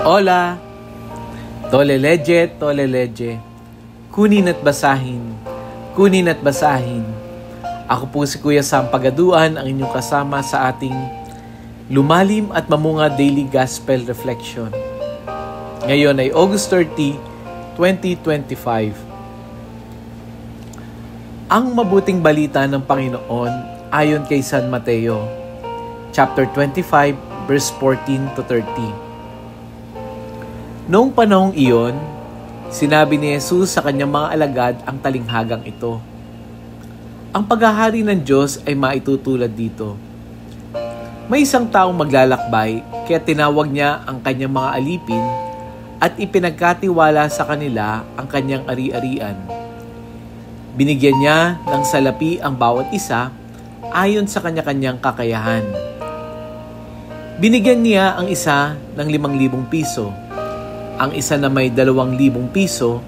Hola! Toleleje, toleleje. Kunin at basahin. Kunin at basahin. Ako po si Kuya Sam Pagaduan, ang inyong kasama sa ating lumalim at mamunga Daily Gospel Reflection. Ngayon ay August 30, 2025. Ang mabuting balita ng Panginoon ayon kay San Mateo, chapter 25, verse 14 to 30. Noong panahong iyon, sinabi ni Jesus sa kanyang mga alagad ang talinghagang ito. Ang paghahari ng Diyos ay maitutulad dito. May isang taong maglalakbay, kaya tinawag niya ang kanyang mga alipin at ipinagkatiwala sa kanila ang kanyang ari-arian. Binigyan niya ng salapi ang bawat isa ayon sa kanya-kanyang kakayahan. Binigyan niya ang isa ng 5,000 piso, ang isa na may 2,000 piso,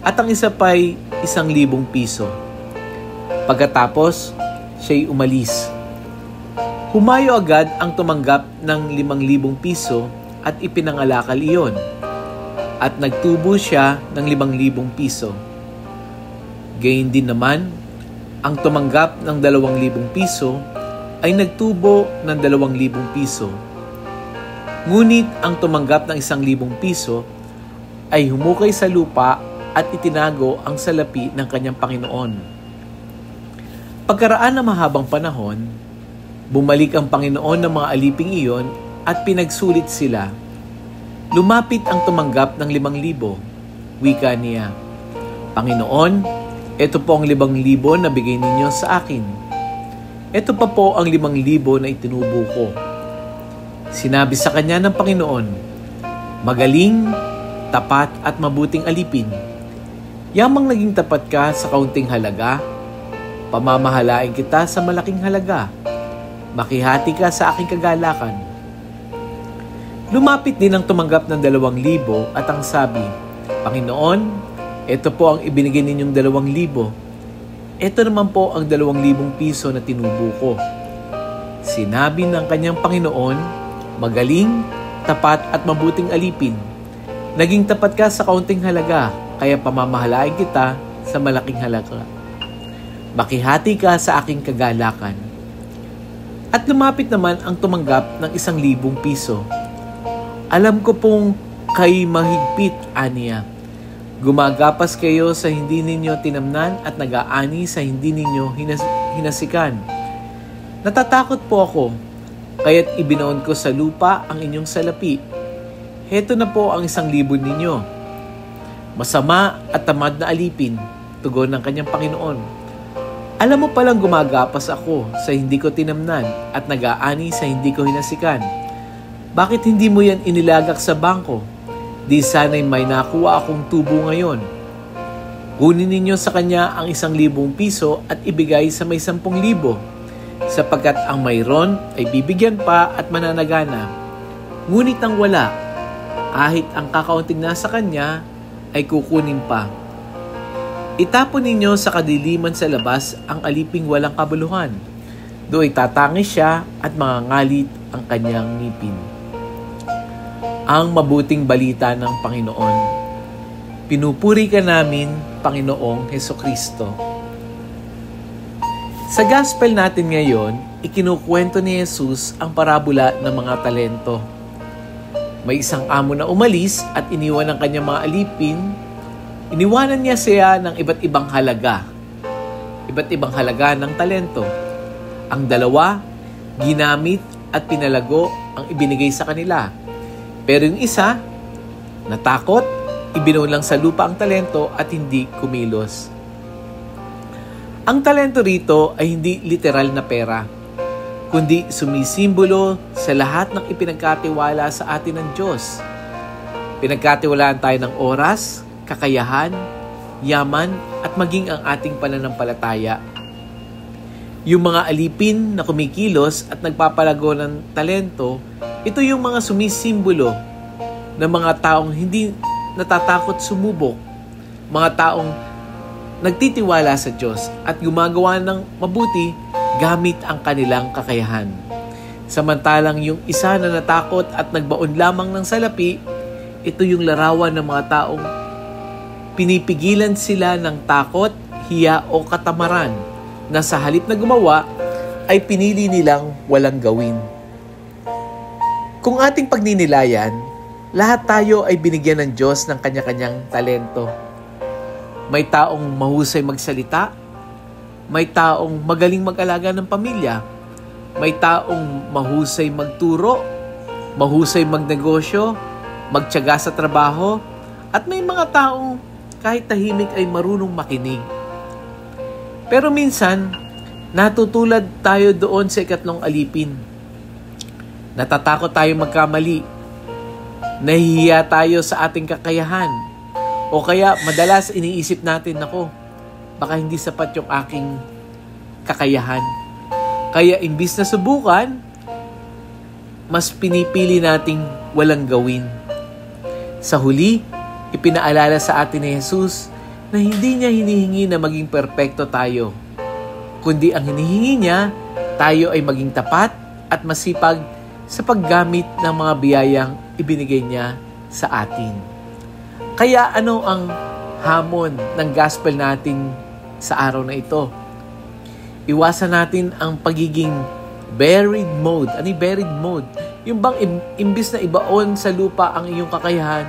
at ang isa pa'y 1,000 piso. Pagkatapos, siya'y umalis. Humayo agad ang tumanggap ng 5,000 piso at ipinangalakal iyon, at nagtubo siya ng 5,000 piso. Gayun din naman, ang tumanggap ng 2,000 piso ay nagtubo ng 2,000 piso. Ngunit ang tumanggap ng 1,000 piso ay humukay sa lupa at itinago ang salapi ng kanyang Panginoon. Pagkaraan ng mahabang panahon, bumalik ang Panginoon ng mga aliping iyon at pinagsulit sila. Lumapit ang tumanggap ng 5,000. Wika niya, "Panginoon, ito po ang 5,000 na bigay ninyo sa akin. Ito pa po ang 5,000 na itinubo ko." Sinabi sa kanya ng Panginoon, "Magaling, tapat at mabuting alipin. Yamang naging tapat ka sa kaunting halaga, pamamahalain kita sa malaking halaga. Makihati ka sa aking kagalakan." Lumapit din ang tumanggap ng 2,000 at ang sabi, "Panginoon, ito po ang ibinigay ninyong 2,000. Ito naman po ang 2,000 piso na tinubo ko." Sinabi ng kanyang Panginoon, "Magaling, tapat at mabuting alipin. Naging tapat ka sa kaunting halaga, kaya pamamahalain kita sa malaking halaga. Makihati ka sa aking kagalakan." At lumapit naman ang tumanggap ng 1,000 piso. "Alam ko pong kay mahigpit," aniya. "Gumagapas kayo sa hindi ninyo tinamnan at nag-aani sa hindi ninyo hinasikan. Natatakot po ako, kaya't ibinoon ko sa lupa ang inyong salapi. Heto na po ang 1,000 ninyo." "Masama at tamad na alipin," tugon ng kanyang Panginoon. "Alam mo palang gumagapas ako sa hindi ko tinamnan at nag-aani sa hindi ko hinasikan. Bakit hindi mo yan inilagak sa bangko? Di sana'y may nakuha akong tubo ngayon. Kunin ninyo sa kanya ang 1,000 piso at ibigay sa may 10,000. Sapagkat ang mayroon ay bibigyan pa at mananagana. Ngunit ang wala, kahit ang kakaunting nasa kanya, ay kukunin pa. Itapon ninyo sa kadiliman sa labas ang aliping walang kabuluhan. Do'y tatangis siya at mangangalit ang kanyang ngipin." Ang mabuting balita ng Panginoon. Pinupuri ka namin, Panginoong Hesukristo. Sa gospel natin ngayon, ikinukwento ni Jesus ang parabola ng mga talento. May isang amo na umalis at iniwan ang kanyang mga alipin. Iniwanan niya siya ng iba't ibang halaga. Iba't ibang halaga ng talento. Ang 2, ginamit at pinalago ang ibinigay sa kanila. Pero yung isa, natakot, ibinoon lang sa lupa ang talento at hindi kumilos. Ang talento rito ay hindi literal na pera, kundi sumisimbolo sa lahat ng ipinagkatiwala sa atin ng Diyos. Pinagkatiwalaan tayo ng oras, kakayahan, yaman, at maging ang ating pananampalataya. Yung mga alipin na kumikilos at nagpapalago ng talento, ito yung mga sumisimbolo ng mga taong hindi natatakot sumubok, mga taong nagtitiwala sa Diyos at gumagawa ng mabuti gamit ang kanilang kakayahan. Samantalang yung isa na natakot at nagbaon lamang ng salapi, ito yung larawan ng mga taong pinipigilan sila ng takot, hiya o katamaran na sa halip na gumawa ay pinili nilang walang gawin. Kung ating pagninilayan, lahat tayo ay binigyan ng Diyos ng kanya-kanyang talento. May taong mahusay magsalita, may taong magaling mag-alaga ng pamilya, may taong mahusay magturo, mahusay magnegosyo, magtiyaga sa trabaho, at may mga taong kahit tahimik ay marunong makinig. Pero minsan, natutulad tayo doon sa ikatlong alipin. Natatakot tayo magkamali. Nahihiya tayo sa ating kakayahan. O kaya madalas iniisip natin, nako, baka hindi sapat yung aking kakayahan. Kaya imbis na subukan, mas pinipili nating walang gawin. Sa huli, ipinaalala sa atin ni Jesus na hindi niya hinihingi na maging perpekto tayo, kundi ang hinihingi niya, tayo ay maging tapat at masipag sa paggamit ng mga biyayang ibinigay niya sa atin. Kaya ano ang hamon ng gospel natin sa araw na ito? Iwasan natin ang pagiging buried mode. Ano yung buried mode? Yung bang imbis na ibaon sa lupa ang iyong kakayahan,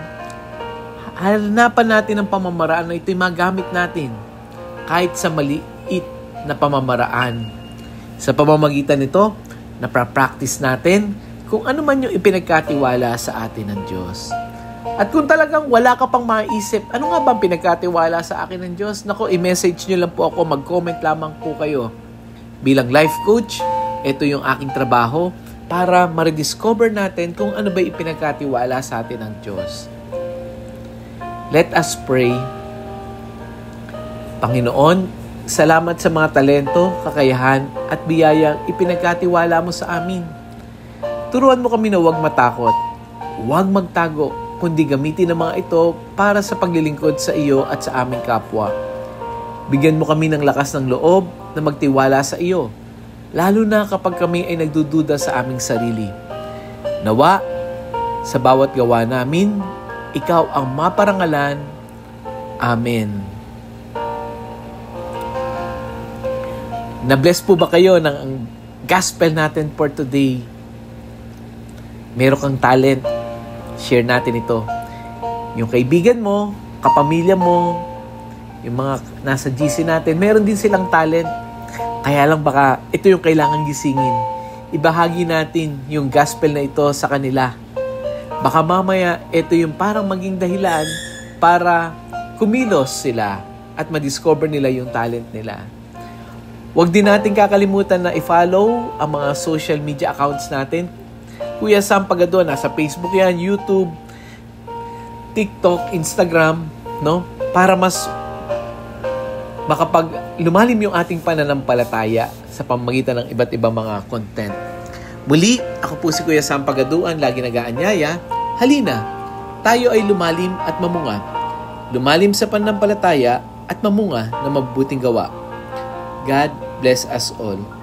hanapan natin ang pamamaraan na ito'y magamit natin kahit sa maliit na pamamaraan. Sa pamamagitan nito, naprapractice natin kung ano man yung ipinagkatiwala sa atin ng Diyos. At kung talagang wala ka pang maisip, ano nga bang pinagkatiwala sa akin ng Diyos? Nako, i-message nyo lang po ako, mag-comment lamang po kayo. Bilang life coach, ito yung aking trabaho para ma-rediscover natin kung ano ba ipinagkatiwala sa atin ng Diyos. Let us pray. Panginoon, salamat sa mga talento, kakayahan at biyayang ipinagkatiwala mo sa amin. Turuan mo kami na huwag matakot, huwag magtago, kundi gamitin ang mga ito para sa paglilingkod sa iyo at sa aming kapwa. Bigyan mo kami ng lakas ng loob na magtiwala sa iyo, lalo na kapag kami ay nagdududa sa aming sarili. Nawa, sa bawat gawa namin, ikaw ang maparangalan. Amen. Na-bless po ba kayo ng gospel natin for today? Meron kang talent, share natin ito. Yung kaibigan mo, kapamilya mo, yung mga nasa GC natin, meron din silang talent. Kaya lang baka ito yung kailangan gisingin. Ibahagi natin yung gospel na ito sa kanila. Baka mamaya ito yung parang maging dahilan para kumilos sila at madiscover nila yung talent nila. Huwag din natin kakalimutan na i-follow ang mga social media accounts natin. Kuya Sam Pagado, nasa Facebook yan, YouTube, TikTok, Instagram, no? Para mas makapag lumalim yung ating pananampalataya sa pamamagitan ng iba't ibang mga content. Muli, ako po si Kuya Sam Pagaduan, lagi nag-aanyaya. Halina, tayo ay lumalim at mamunga. Lumalim sa pananampalataya at mamunga na mabubuting gawa. God bless us all.